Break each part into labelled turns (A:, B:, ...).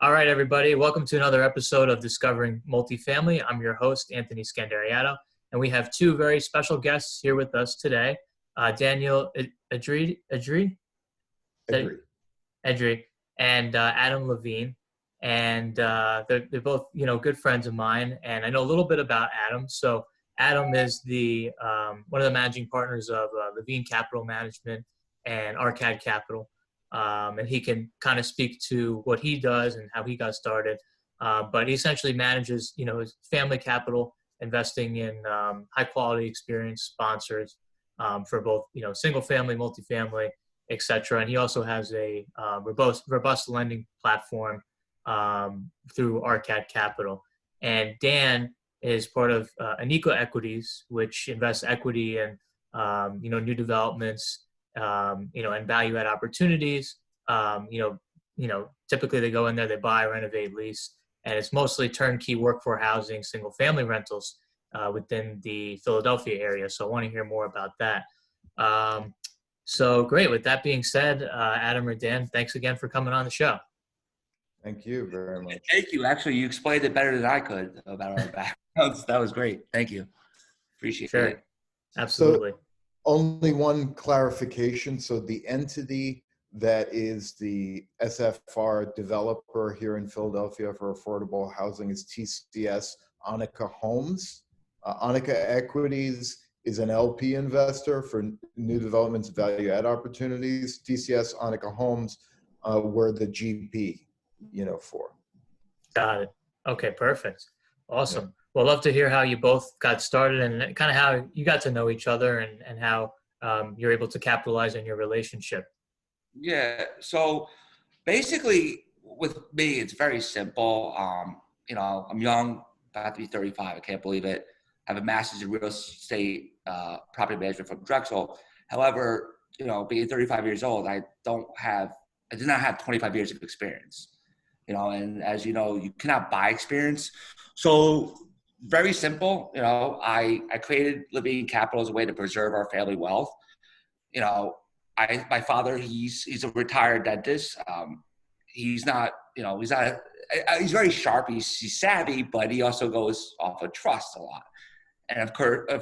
A: All right, everybody. Welcome to another episode of Discovering Multifamily. I'm your host, Anthony Scandariato, and we have two very special guests here with us today. Daniel Edrei, and Adam Levine. And they're both, good friends of mine. And I know a little bit about Adam. So Adam is the one of the managing partners of Levine Capital Management and Arcad Capital. And he can kind of speak to what he does and how he got started. But he essentially manages, his family capital, investing in high quality experienced sponsors for both, single family, multifamily, et cetera. And he also has a robust lending platform through Arcad Capital. And Dan is part of Annika Equities, which invests equity in, new developments, and value add opportunities. Typically they go in there, they buy, renovate, lease, and it's mostly turnkey workforce housing, single family rentals within the Philadelphia area. So I want to hear more about that. So great. With that being said, Adam or Dan, thanks again for coming on the show.
B: Thank you very much.
C: Thank you. Actually, you explained it better than I could about our backgrounds. That was great. Thank you. Appreciate it.
A: Absolutely.
B: So, only one clarification. So the entity that is the SFR developer here in Philadelphia for affordable housing is TCS Annika Homes. Annika Equities is an LP investor for new developments, value add opportunities. TCS Annika Homes were the GP, for.
A: Got it. Okay, perfect. Awesome. Yeah. Well, love to hear how you both got started and kind of how you got to know each other and how you're able to capitalize on your relationship.
C: Yeah. So basically with me, it's very simple. I'm young, about to be 35. I can't believe it. I have a master's in real estate property management from Drexel. However, being 35 years old, I did not have 25 years of experience. And as you know, you cannot buy experience. So very simple, I created Levine Capital as a way to preserve our family wealth. My father, he's a retired dentist. He's very sharp. He's savvy, but he also goes off of trust a lot. And of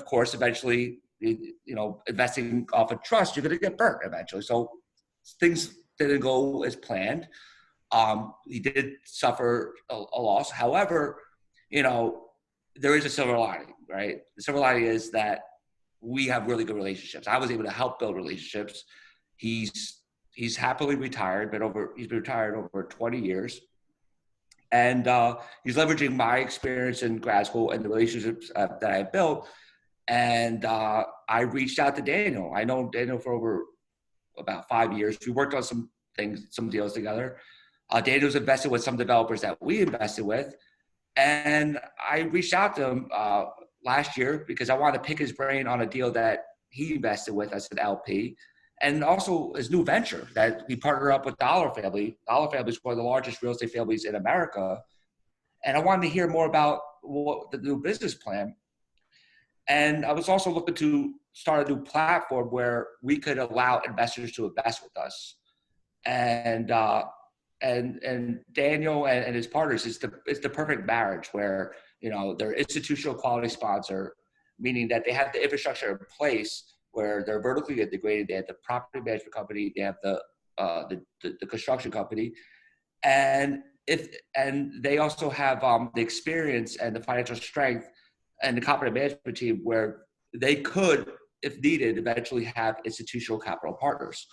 C: course, eventually, investing off of trust, you're going to get burnt eventually. So things didn't go as planned. He did suffer a loss. However, there is a silver lining, right? The silver lining is that we have really good relationships. I was able to help build relationships. He's happily retired, he's been retired over 20 years. And he's leveraging my experience in grad school and the relationships that I built. And I reached out to Daniel. I know Daniel for over about 5 years. We worked on some deals together. Daniel's invested with some developers that we invested with. And I reached out to him last year because I wanted to pick his brain on a deal that he invested with as an LP. And also his new venture that we partnered up with Dollar Family. Dollar Family is one of the largest real estate families in America. And I wanted to hear more about the new business plan. And I was also looking to start a new platform where we could allow investors to invest with us. And Daniel and his partners is the perfect marriage where, they're institutional quality sponsor, meaning that they have the infrastructure in place where they're vertically integrated. They have the property management company, they have the construction company, and they also have the experience and the financial strength and the property management team where they could, if needed, eventually have institutional capital partners.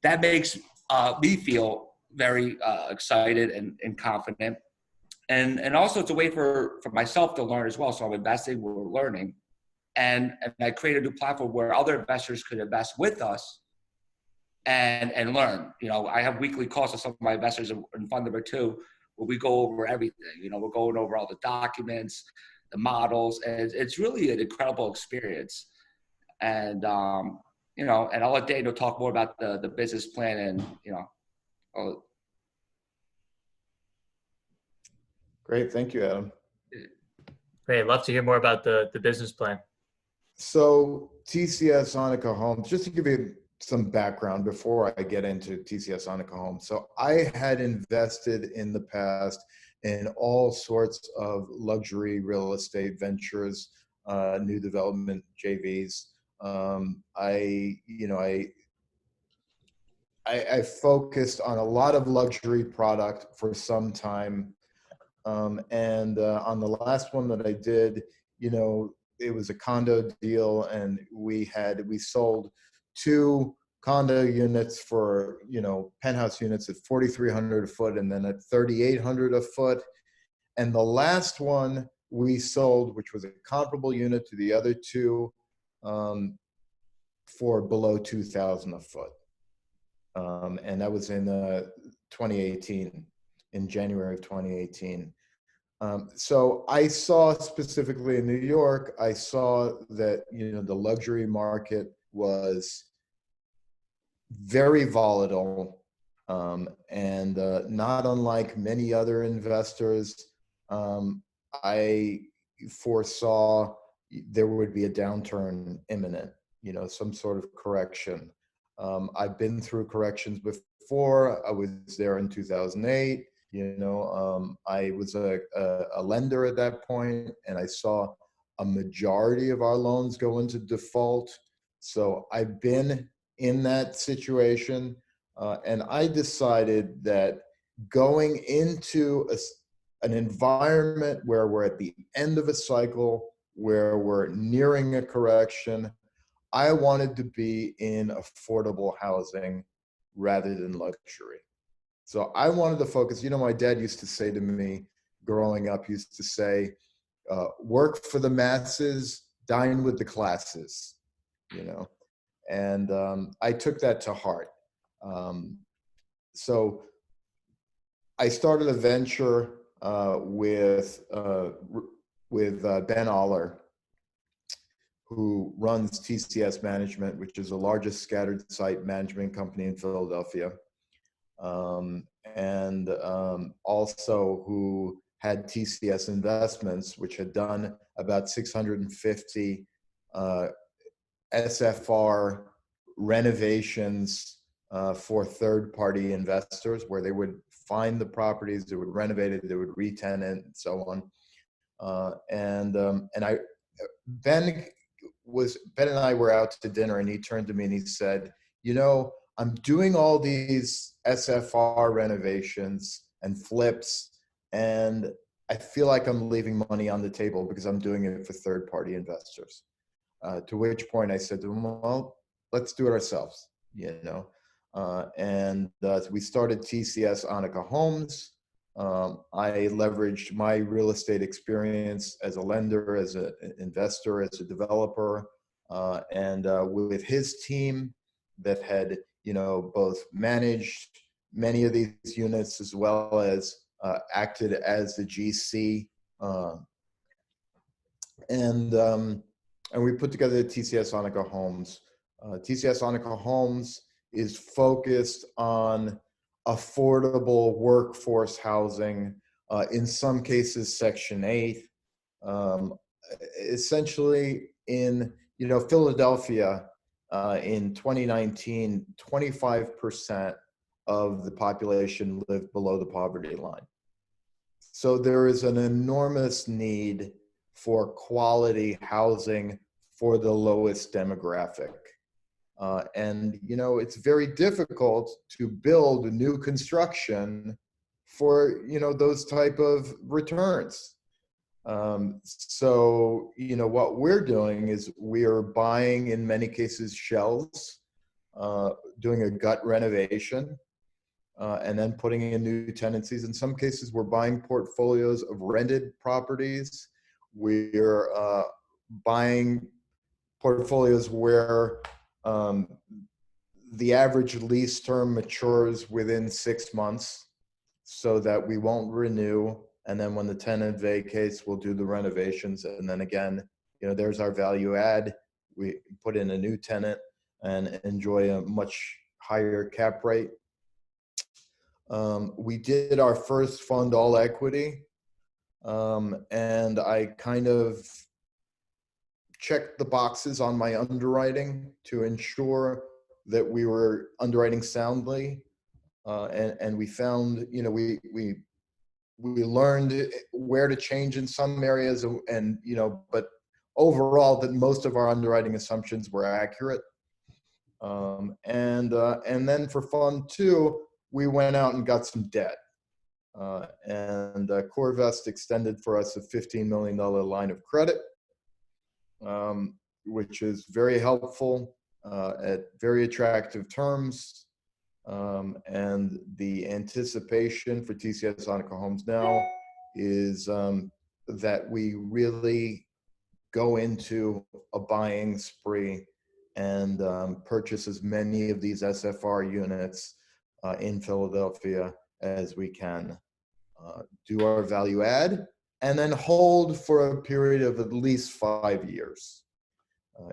C: That makes me feel very excited and confident. And also it's a way for myself to learn as well. So I'm investing, we're learning. And I created a new platform where other investors could invest with us and learn. I have weekly calls with some of my investors in fund number 2 where we go over everything. We're going over all the documents, the models, and it's really an incredible experience. And, and I'll let Daniel talk more about the business plan and,
B: Great. Thank you, Adam.
A: Great. Love to hear more about the business plan.
B: So TCS Annika Homes, just to give you some background before I get into TCS Annika Homes. So I had invested in the past in all sorts of luxury real estate ventures, new development JVs. I focused on a lot of luxury product for some time. And on the last one that I did, it was a condo deal, and we sold 2 condo units for, penthouse units at 4,300 a foot and then at 3,800 a foot. And the last one we sold, which was a comparable unit to the other 2, for below 2,000 a foot. And that was in 2018, in January of 2018. So I saw specifically in New York, I saw that, the luxury market was very volatile, and not unlike many other investors, I foresaw there would be a downturn imminent, some sort of correction. I've been through corrections before. I was there in 2008. I was a lender at that point, and I saw a majority of our loans go into default. So I've been in that situation, and I decided that going into an environment where we're at the end of a cycle, where we're nearing a correction, I wanted to be in affordable housing rather than luxury. So I wanted to focus. My dad used to say to me growing up, used to say, work for the masses, dine with the classes, and I took that to heart. So I started a venture with Ben Aller, who runs TCS Management, which is the largest scattered site management company in Philadelphia. And also who had TCS Investments, which had done about 650 SFR renovations for third-party investors, where they would find the properties, they would renovate it, they would re-tenant, and so on. Ben and I were out to dinner, and he turned to me and he said, I'm doing all these SFR renovations and flips, and I feel like I'm leaving money on the table because I'm doing it for third-party investors. To which point I said to him, well, let's do it ourselves, and we started TCS Annika Homes. I leveraged my real estate experience as a lender, as an investor, as a developer, and with his team that had, both managed many of these units as well as acted as the GC, and we put together the TCS Annika Homes. TCS Annika Homes is focused on affordable workforce housing, in some cases Section 8. Essentially in, Philadelphia, in 2019, 25% of the population lived below the poverty line. So there is an enormous need for quality housing for the lowest demographic. And, it's very difficult to build new construction for, those type of returns. So, what we're doing is we are buying, in many cases, shells, doing a gut renovation, and then putting in new tenancies. In some cases, we're buying portfolios of rented properties. We're buying portfolios where the average lease term matures within 6 months, so that we won't renew. And then when the tenant vacates, we'll do the renovations. And then again, there's our value add. We put in a new tenant and enjoy a much higher cap rate. We did our first fund all equity. And I kind of checked the boxes on my underwriting to ensure that we were underwriting soundly, and we found, we learned where to change in some areas, and but overall that most of our underwriting assumptions were accurate. And then for fund two, we went out and got some debt. And CoreVest extended for us a $15 million line of credit, which is very helpful at very attractive terms. And the anticipation for TCS Annika Homes now is that we really go into a buying spree and purchase as many of these SFR units in Philadelphia as we can. Do our value add, and then hold for a period of at least 5 years.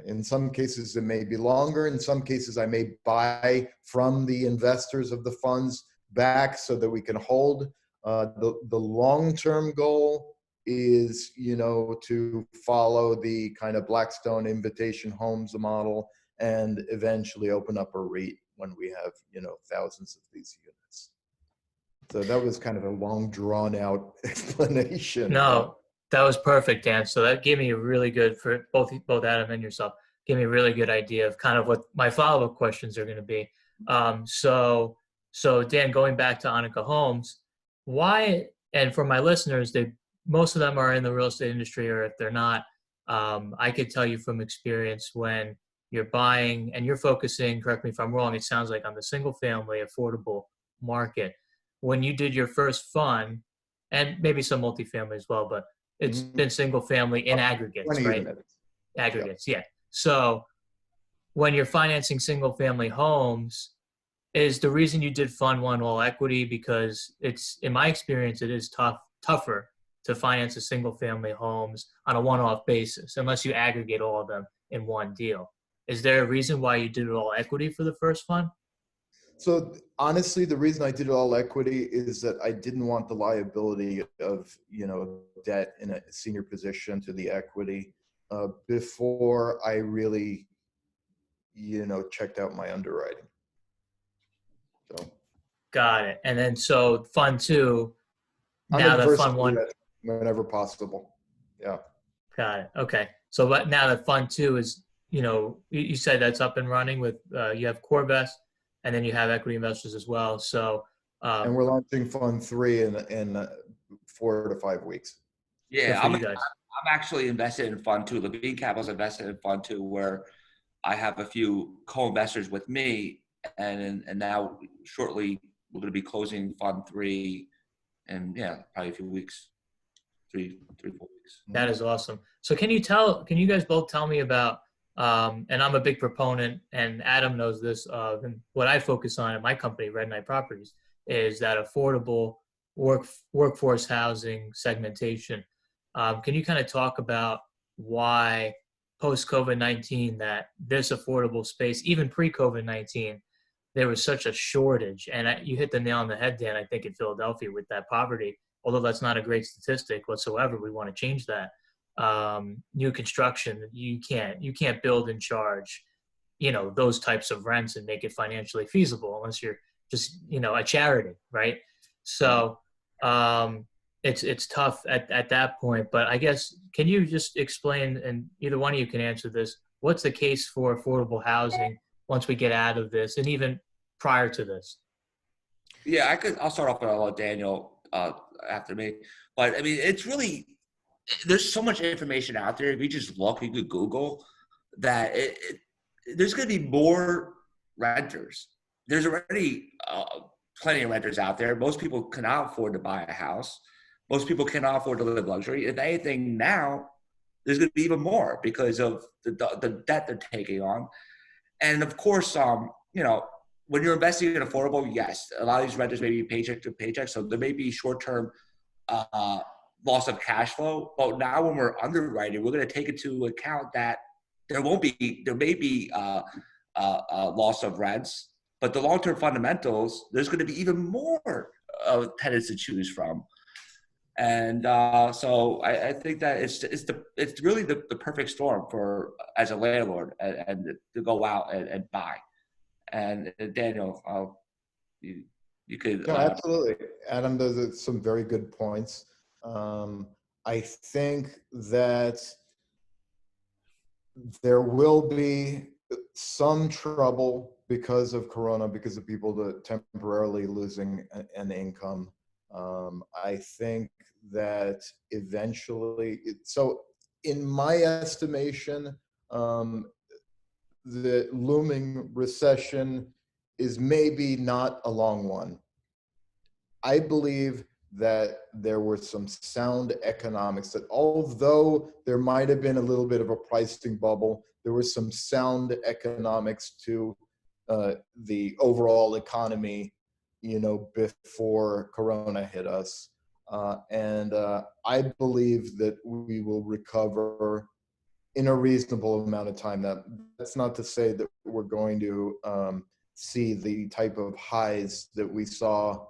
B: In some cases, it may be longer. In some cases, I may buy from the investors of the funds back so that we can hold. The long-term goal is, to follow the kind of Blackstone Invitation Homes model and eventually open up a REIT when we have, thousands of these units. So that was kind of a long, drawn-out explanation.
A: No, that was perfect, Dan. So that gave me a really good, for both Adam and yourself, gave me a really good idea of kind of what my follow-up questions are going to be. So Dan, going back to Annika Homes, why? And for my listeners, most of them are in the real estate industry, or if they're not, I could tell you from experience, when you're buying and you're focusing, correct me if I'm wrong, it sounds like on the single-family affordable market. When you did your first fund, and maybe some multifamily as well, but it's been single family in aggregates, right?
B: Units.
A: Aggregates, yeah. So when you're financing single family homes, is the reason you did fund one all equity because it's, in my experience, it is tougher to finance a single family homes on a one-off basis unless you aggregate all of them in one deal. Is there a reason why you did it all equity for the first fund?
B: So honestly, the reason I did it all equity is that I didn't want the liability of, debt in a senior position to the equity before I really, checked out my underwriting. So
A: Got it. And then so fund two,
B: I'm
A: now that
B: adverse
A: fund
B: to
A: one,
B: that whenever possible. Yeah.
A: got it. Okay. So but now that fund two is, you said that's up and running with, you have CoreVest, and then you have equity investors as well. So,
B: And we're launching fund three in 4 to 5 weeks.
C: Yeah,
A: for you guys.
C: I'm actually invested in fund two. Levine Capital's invested in fund two, where I have a few co-investors with me, and now shortly we're going to be closing fund three, and probably a few weeks, 3, 4 weeks.
A: That is awesome. So can you guys both tell me about, and I'm a big proponent, and Adam knows this, and what I focus on at my company, Red Knight Properties, is that affordable workforce housing segmentation. Can you kind of talk about why post-COVID-19 that this affordable space, even pre-COVID-19, there was such a shortage? And you hit the nail on the head, Dan, I think, in Philadelphia with that poverty. Although that's not a great statistic whatsoever, we want to change that. New construction, you can't build and charge, those types of rents and make it financially feasible unless you're just, a charity, right? So it's tough at that point. But I guess, can you just explain, and either one of you can answer this, what's the case for affordable housing once we get out of this, and even prior to this?
C: Yeah, I'll start off with Daniel after me. But I mean, it's really, there's so much information out there. If you just look, you could Google that there's going to be more renters. There's already plenty of renters out there. Most people cannot afford to buy a house. Most people cannot afford to live luxury. If anything, now there's going to be even more because of the debt they're taking on. And of course, when you're investing in affordable, yes, a lot of these renters may be paycheck to paycheck, so there may be short-term loss of cash flow. But now, when we're underwriting, we're going to take into account that there may be loss of rents, but the long-term fundamentals, there's going to be even more tenants to choose from. And so I think that it's really the perfect storm for, as a landlord, and to go out and buy. And Daniel, you could.
B: No, absolutely. Adam does some very good points. I think that there will be some trouble because of Corona, because of people that temporarily losing an income. I think that eventually, so in my estimation, the looming recession is maybe not a long one. I believe that there were some sound economics, that although there might have been a little bit of a pricing bubble, there was some sound economics to the overall economy, before Corona hit us. And I believe that we will recover in a reasonable amount of time. That's not to say that we're going to see the type of highs that we saw,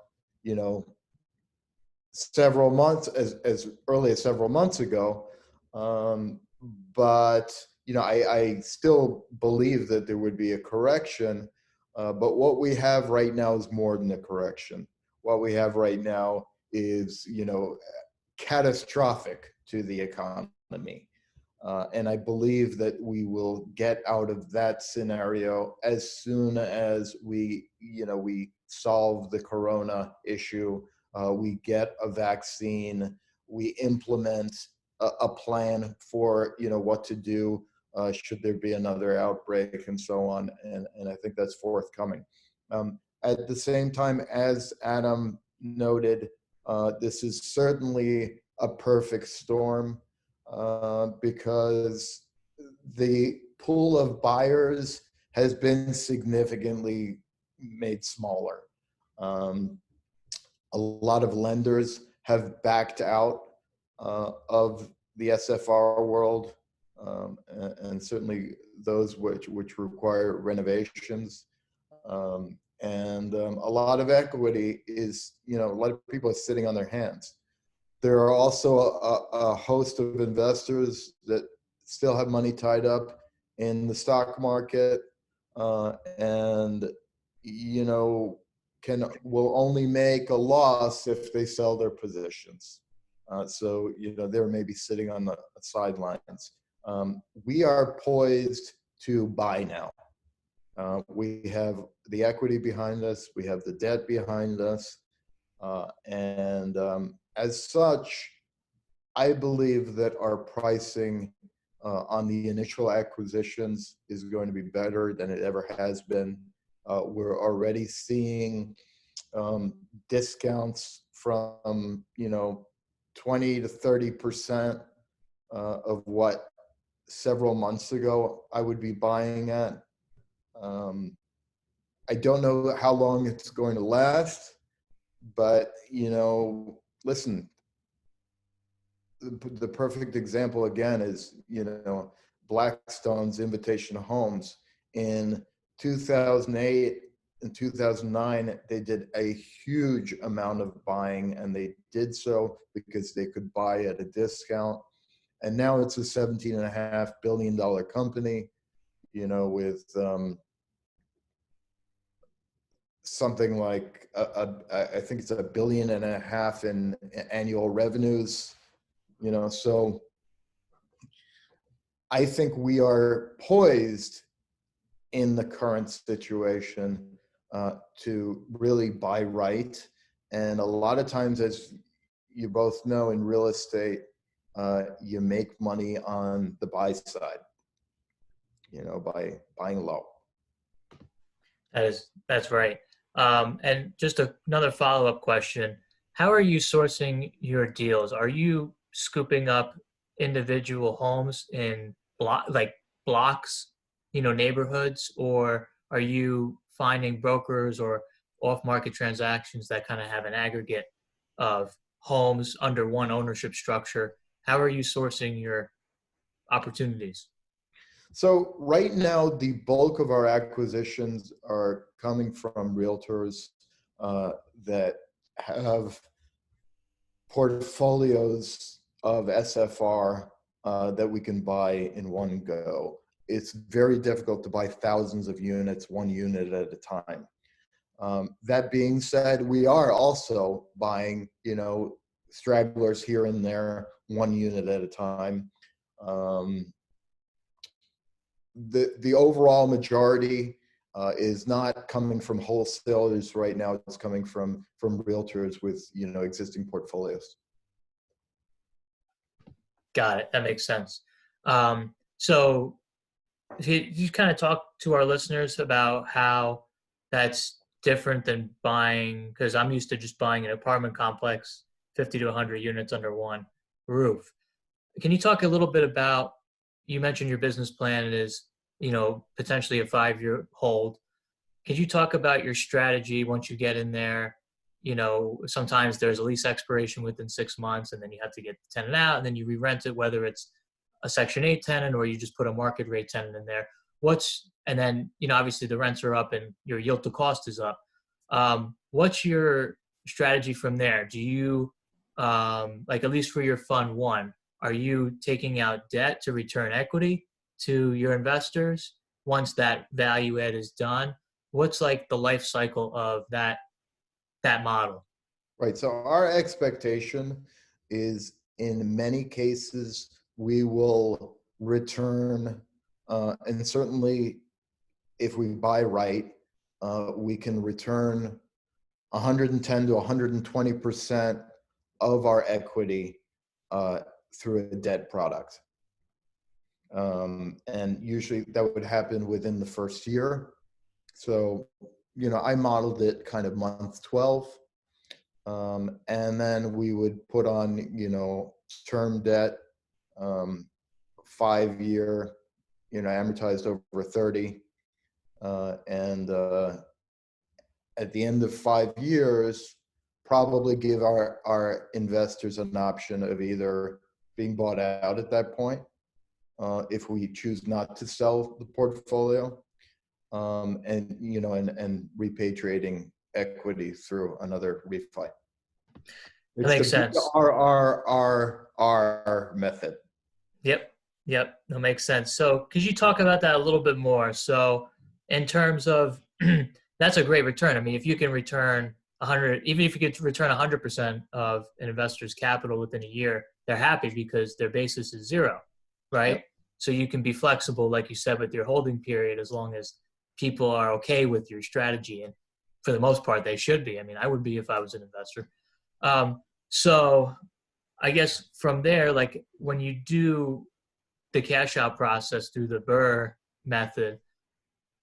B: several months, as early as several months ago. But I still believe that there would be a correction. But what we have right now is more than a correction. What we have right now is, catastrophic to the economy. And I believe that we will get out of that scenario as soon as we solve the Corona issue. We get a vaccine, we implement a plan for what to do should there be another outbreak and so on. And I think that's forthcoming. At the same time, as Adam noted, this is certainly a perfect storm. Because the pool of buyers has been significantly made smaller. A lot of lenders have backed out of the SFR world, and certainly those which require renovations. And a lot of equity is, a lot of people are sitting on their hands. There are also a host of investors that still have money tied up in the stock market, and will only make a loss if they sell their positions. So they're maybe sitting on the sidelines. We are poised to buy now. We have the equity behind us. We have the debt behind us, and as such, I believe that our pricing on the initial acquisitions is going to be better than it ever has been. We're already seeing discounts from 20 to 30% of what several months ago I would be buying at. I don't know how long it's going to last, but listen, the perfect example again is Blackstone's Invitation Homes. In 2008 and 2009, they did a huge amount of buying, and they did so because they could buy at a discount. And now it's a $17.5 billion company, with something like I think it's $1.5 billion in annual revenues. So I think we are poised in the current situation to really buy right. And a lot of times, as you both know, in real estate, you make money on the buy side, by buying low.
A: That's right. And just another follow-up question. How are you sourcing your deals? Are you scooping up individual homes in blocks, neighborhoods, or are you finding brokers or off-market transactions that kind of have an aggregate of homes under one ownership structure? How are you sourcing your opportunities?
B: So right now, the bulk of our acquisitions are coming from realtors that have portfolios of SFR that we can buy in one go. it's very difficult to buy thousands of units, one unit at a time. That being said, we are also buying, stragglers here and there, one unit at a time. The overall majority is not coming from wholesalers right now. It's coming from realtors with existing portfolios.
A: Got it. That makes sense. So you kind of talk to our listeners about how that's different than buying, because I'm used to just buying an apartment complex, 50 to 100 units under one roof. Can you talk a little bit about, you mentioned your business plan is, potentially a 5-year hold. Could you talk about your strategy once you get in there? Sometimes there's a lease expiration within 6 months, and then you have to get the tenant out, and then you re-rent it, whether it's a Section 8 tenant or you just put a market rate tenant in there. And then, obviously the rents are up and your yield to cost is up. What's your strategy from there? Do you, at least for your fund one, are you taking out debt to return equity to your investors once that value add is done? What's like the life cycle of that model?
B: Right. So our expectation is in many cases, we will return, and certainly if we buy right, we can return 110 to 120% of our equity through a debt product. And usually that would happen within the first year. So, I modeled it kind of month 12. And then we would put on, term debt, 5-year, amortized over 30. And at the end of 5 years, probably give our investors an option of either being bought out at that point, if we choose not to sell the portfolio, and repatriating equity through another refi.
A: That makes sense.
B: Our method.
A: Yep. That makes sense. So could you talk about that a little bit more? So in terms of, that's a great return. I mean, if you can return 100, even if you could return 100% of an investor's capital within a year, they're happy because their basis is zero, right? Yep. So you can be flexible, like you said, with your holding period, as long as people are okay with your strategy. And for the most part, they should be. I mean, I would be if I was an investor. So I guess from there, like when you do the cash out process through the BRRRR method,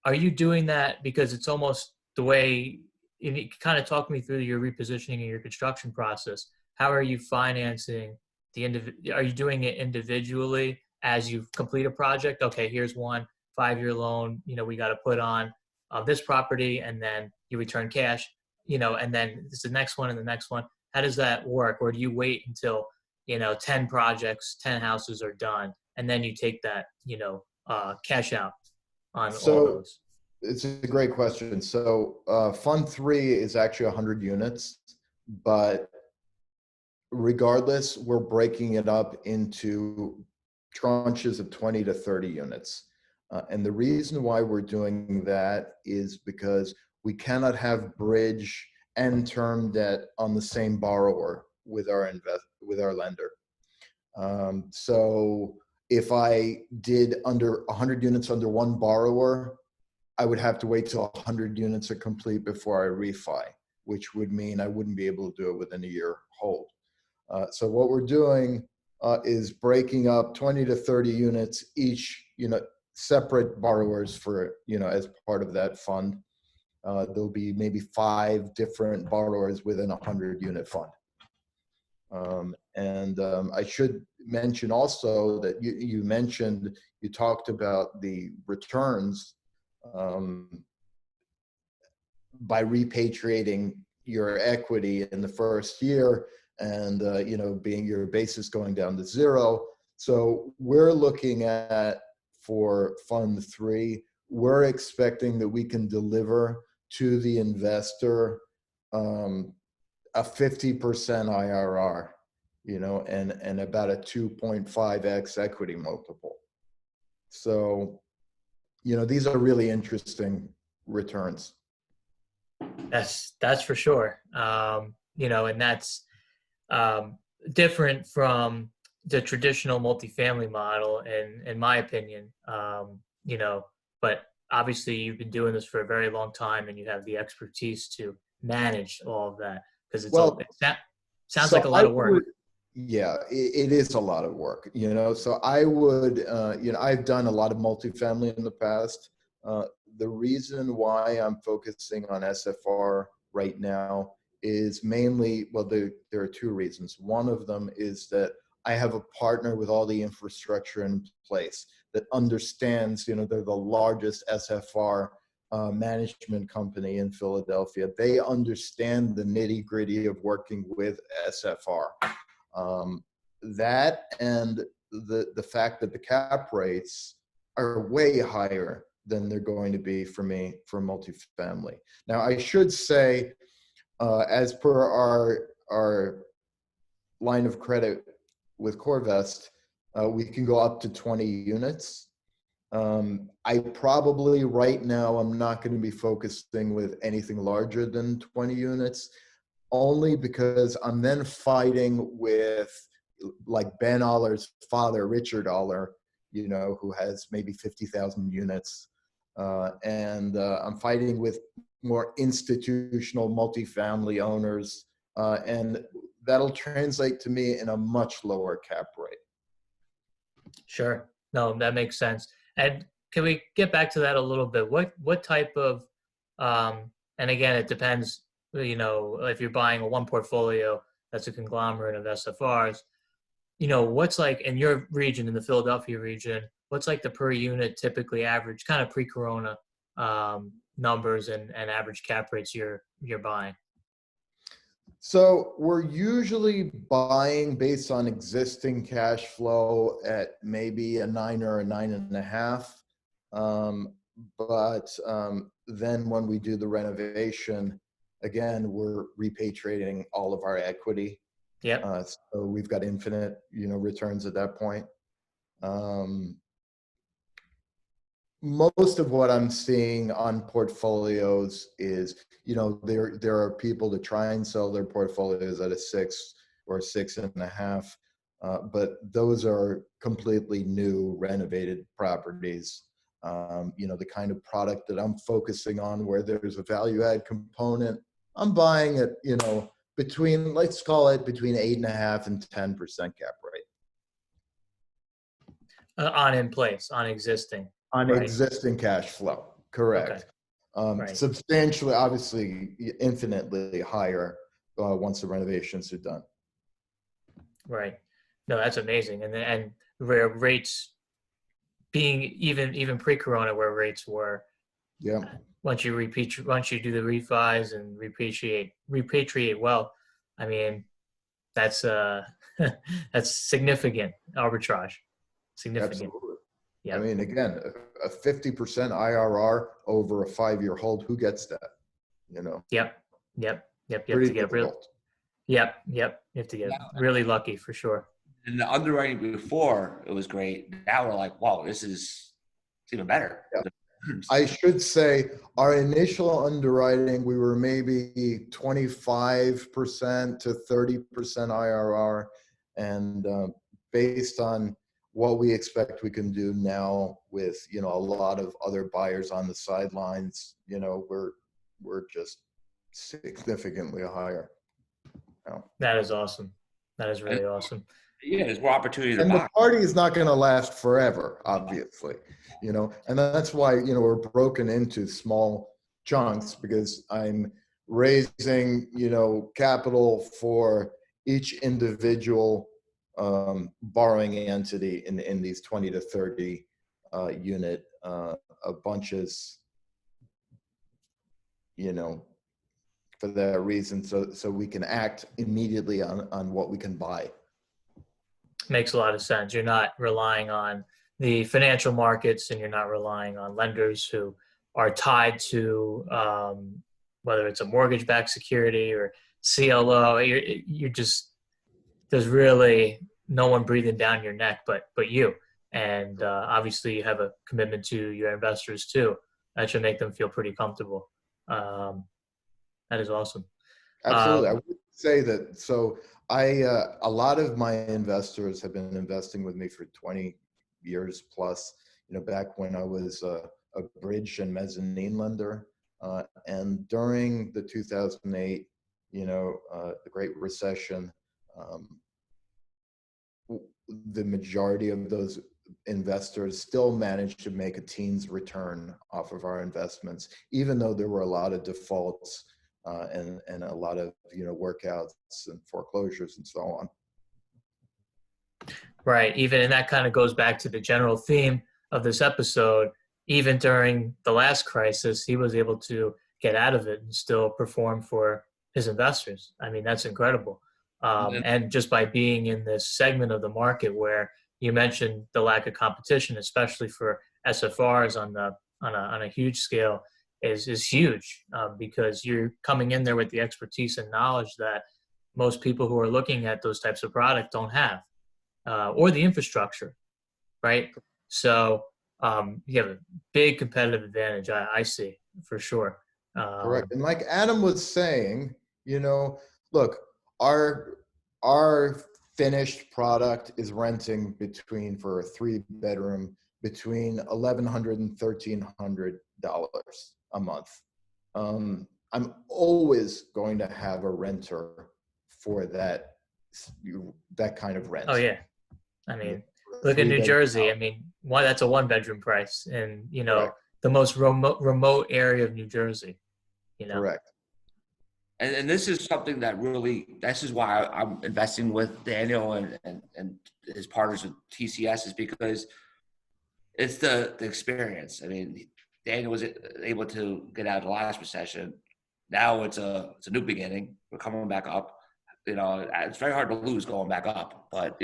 A: are you doing that because it's almost the way, you kind of talk me through your repositioning and your construction process. How are you financing are you doing it individually as you complete a project? Okay, here's one 5-year loan, we got to put on this property, and then you return cash, and then it's the next one and the next one. How does that work? Or do you wait until, 10 projects, 10 houses are done, and then you take that, cash out on all those?
B: It's a great question. So Fund 3 is actually 100 units, but regardless, we're breaking it up into tranches of 20 to 30 units. And the reason why we're doing that is because we cannot have bridge and term debt on the same borrower with our lender. So if I did under 100 units under one borrower, I would have to wait till 100 units are complete before I refi, which would mean I wouldn't be able to do it within a year hold. So what we're doing is breaking up 20 to 30 units each, separate borrowers for, as part of that fund. There'll be maybe 5 different borrowers within a 100-unit fund. And I should mention also that you talked about the returns by repatriating your equity in the first year and, being your basis going down to zero. So we're looking at, for Fund 3, we're expecting that we can deliver to the investor a 50% IRR, and about a 2.5x equity multiple. So these are really interesting returns.
A: That's for sure. And that's different from the traditional multifamily model, in my opinion. But obviously you've been doing this for a very long time, and you have the expertise to manage all of that, because
B: Well,
A: sounds like a lot of work.
B: Yeah, it is a lot of work, So I would, I've done a lot of multifamily in the past. The reason why I'm focusing on SFR right now is mainly, well, there are two reasons. One of them is that I have a partner with all the infrastructure in place that understands, they're the largest SFR management company in Philadelphia. They understand the nitty gritty of working with SFR. That and the fact that the cap rates are way higher than they're going to be for me for multifamily. Now, I should say, as per our line of credit with Corvest, we can go up to 20 units. I probably right now, I'm not going to be focusing with anything larger than 20 units, only because I'm then fighting with like Ben Aller's father, Richard Aller, who has maybe 50,000 units. And I'm fighting with more institutional multifamily owners. And that'll translate to me in a much lower cap rate. Sure.
A: No, that makes sense. And can we get back to that a little bit? What type of, and again, it depends, if you're buying a one portfolio that's a conglomerate of SFRs, what's like in your region, in the Philadelphia region, what's like the per unit typically average, kind of pre-corona numbers and average cap rates you're buying?
B: So we're usually buying based on existing cash flow at maybe a 9 or a 9.5. But then when we do the renovation, again, we're repatriating all of our equity.
A: Yep.
B: So we've got infinite, returns at that point. Most of what I'm seeing on portfolios is, there are people that try and sell their portfolios at a 6 or 6.5, but those are completely new renovated properties. The kind of product that I'm focusing on where there's a value add component, I'm buying it, between, let's call it between 8.5 and 10% cap rate.
A: On in place, on existing.
B: On
A: right.
B: Existing cash flow, correct. Okay.
A: Right.
B: Substantially, obviously, infinitely higher once the renovations are done.
A: Right. No, that's amazing. And where rates being even pre-corona, where rates were.
B: Yeah.
A: Once you do the refis and repatriate well, I mean, that's that's significant arbitrage. Significant.
B: Absolutely.
A: Yeah.
B: I mean, again, a 50% IRR over a 5-year hold, who gets that?
A: Yep. You have
B: Pretty
A: to get
B: difficult.
A: Yep. You have to get really lucky for sure.
C: And the underwriting before, it was great. Now we're like, wow, it's even better.
B: Yeah. I should say our initial underwriting, we were maybe 25% to 30% IRR. And based on what we expect we can do now with, a lot of other buyers on the sidelines, we're just significantly higher.
A: That is awesome. That is really awesome.
C: Yeah, there's more opportunity to
B: buy. And the party is not going to last forever, obviously, and that's why, we're broken into small chunks, because I'm raising, capital for each individual borrowing entity in these 20 to 30 unit bunches, for that reason, so we can act immediately on what we can buy.
A: Makes a lot of sense. You're not relying on the financial markets, and you're not relying on lenders who are tied to whether it's a mortgage-backed security or CLO. You're just, there's really no one breathing down your neck but you. And obviously you have a commitment to your investors too. That should make them feel pretty comfortable. That is awesome.
B: Absolutely. I would say that. So a lot of my investors have been investing with me for 20 years plus, back when I was a bridge and mezzanine lender. And during the 2008, the Great Recession, the majority of those investors still managed to make a teens return off of our investments, even though there were a lot of defaults and a lot of workouts and foreclosures and so on.
A: Right. And that kind of goes back to the general theme of this episode. Even during the last crisis, he was able to get out of it and still perform for his investors. I mean, that's incredible. And just by being in this segment of the market where you mentioned the lack of competition, especially for SFRs on a huge scale, is huge, because you're coming in there with the expertise and knowledge that most people who are looking at those types of product don't have, or the infrastructure, right? So you have a big competitive advantage, I see, for sure.
B: Correct. And like Adam was saying, look, our finished product is renting for a 3-bedroom between $1,100 and $1,300 a month. I'm always going to have a renter for that kind of rent.
A: Oh yeah, I mean, look at New Jersey. I mean, that's a 1-bedroom price, and
B: Correct.
A: the most remote area of New Jersey.
B: Correct.
C: And this is something this is why I'm investing with Daniel and his partners with TCS, is because it's the experience. I mean, Daniel was able to get out of the last recession. Now it's a new beginning. We're coming back up. It's very hard to lose going back up, but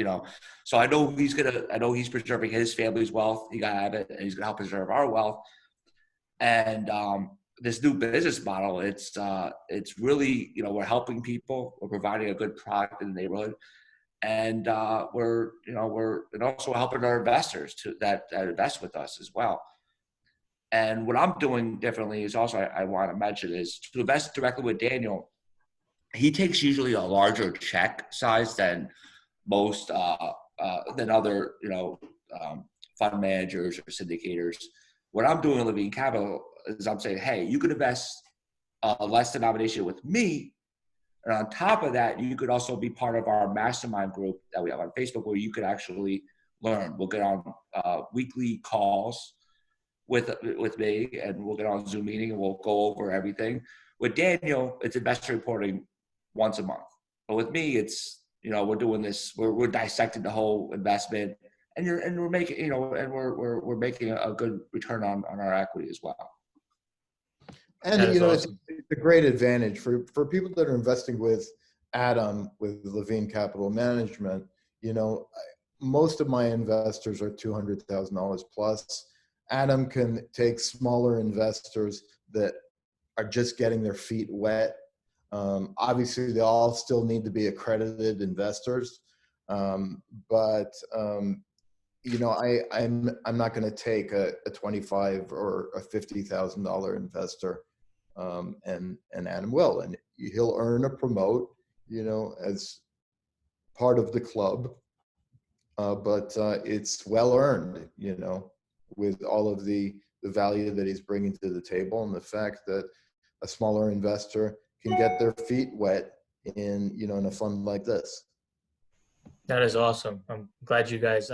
C: so I know he's preserving his family's wealth. He got out of it, and he's gonna help preserve our wealth. And this new business model, it's really, we're helping people, we're providing a good product in the neighborhood, and we're also helping our investors that invest with us as well. And what I'm doing differently is also, I want to mention, is to invest directly with Daniel. He takes usually a larger check size than most than other fund managers or syndicators. What I'm doing in Levine Capital is I'm saying, hey, you could invest a less denomination with me, and on top of that, you could also be part of our mastermind group that we have on Facebook, where you could actually learn. We'll get on weekly calls with me, and we'll get on a Zoom meeting, and we'll go over everything. With Daniel, it's investor reporting once a month, but with me, it's we're doing this. We're dissecting the whole investment, and we're making we're making a good return on our equity as well.
B: And awesome. It's a great advantage for people that are investing with Adam with Levine Capital Management. Most of my investors are $200,000 plus. Adam can take smaller investors that are just getting their feet wet. Obviously, they all still need to be accredited investors, but I'm not going to take a $25,000 or a $50,000 investor, and Adam will, and he'll earn a promote, as part of the club, but it's well earned, with all of the value that he's bringing to the table, and the fact that a smaller investor can get their feet wet in a fund like this.
A: That is awesome. I'm glad you guys.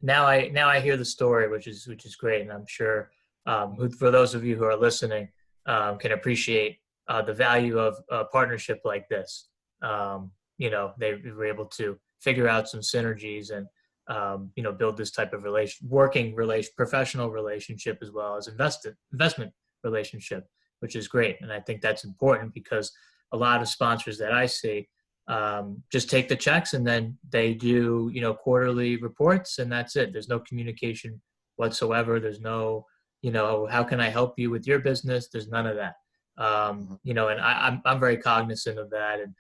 A: Now I hear the story, which is great, and I'm sure for those of you who are listening can appreciate the value of a partnership like this. They were able to figure out some synergies and build this type of professional relationship, as well as investment relationship, which is great. And I think that's important, because a lot of sponsors that I see just take the checks and then they do, quarterly reports, and that's it. There's no communication whatsoever. There's no, how can I help you with your business? There's none of that. And I'm very cognizant of that. And,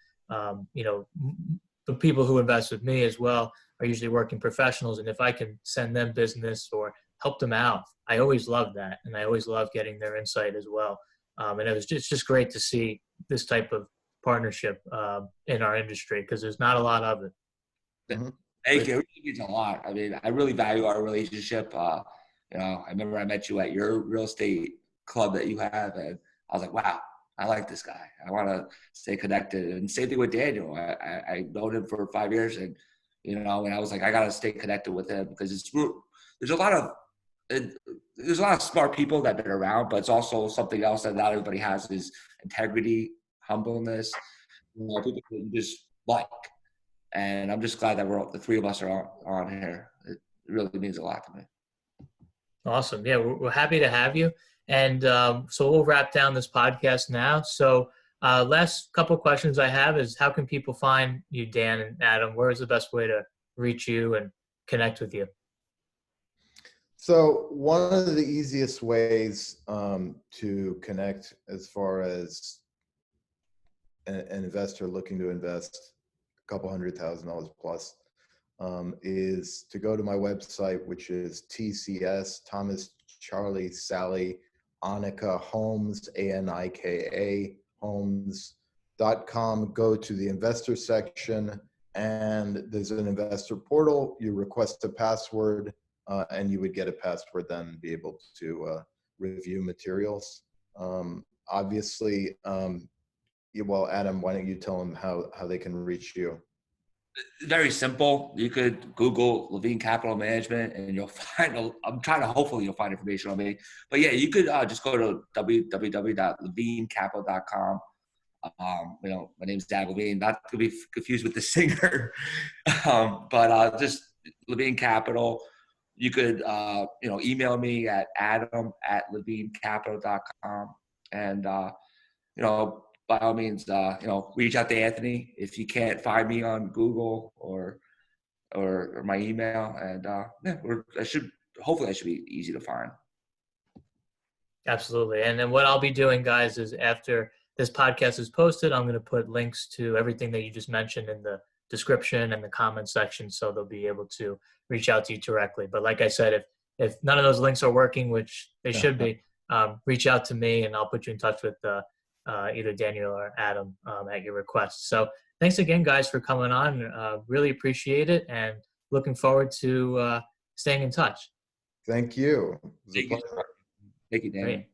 A: the people who invest with me as well are usually working professionals. And if I can send them business or help them out, I always love that. And I always love getting their insight as well. And it's just great to see this type of partnership in our industry, because there's not a lot of it.
C: Mm-hmm. It really means a lot. I mean, I really value our relationship. You know, I remember I met you at your real estate club that you have, and I was like, wow, I like this guy. I want to stay connected. And same thing with Daniel. I've known him for 5 years, and you know, and I was like, I got to stay connected with him, because there's a lot of smart people that have been around, but it's also something else that not everybody has, is integrity, humbleness, you know, people that you just like. And I'm just glad that the three of us are on here. It really means a lot to me.
A: Awesome. Yeah, we're happy to have you. And so we'll wrap down this podcast now. So last couple of questions I have is, how can people find you, Dan and Adam? Where is the best way to reach you and connect with you?
B: So one of the easiest ways to connect, as far as an investor looking to invest a couple $100,000 plus, is to go to my website, which is TCS, Thomas, Charlie, Sally, Annika, Homes, ANIKA, homes.com. Go to the investor section, and there's an investor portal. You request a password, and you would get a password, then be able to review materials. Obviously, well, Adam, why don't you tell them how they can reach you?
C: Very simple. You could Google Levine Capital Management, and you'll find, hopefully you'll find information on me. But yeah, you could just go to www.levinecapital.com. You know, my name's Dan Levine, not to be confused with the singer. But just Levine Capital. You could, you know, email me at adam@levinecapital.com. And, you know, by all means, you know, reach out to Anthony if you can't find me on Google or my email. And yeah, hopefully I should be easy to find.
A: Absolutely. And then what I'll be doing, guys, is after this podcast is posted, I'm going to put links to everything that you just mentioned in the description and the comment section, so they'll be able to reach out to you directly. But like I said, if none of those links are working, which they should be, reach out to me and I'll put you in touch with either Daniel or Adam at your request. So thanks again, guys, for coming on. Really appreciate it, and looking forward to staying in touch.
B: Thank you.
C: Thank you, Danny.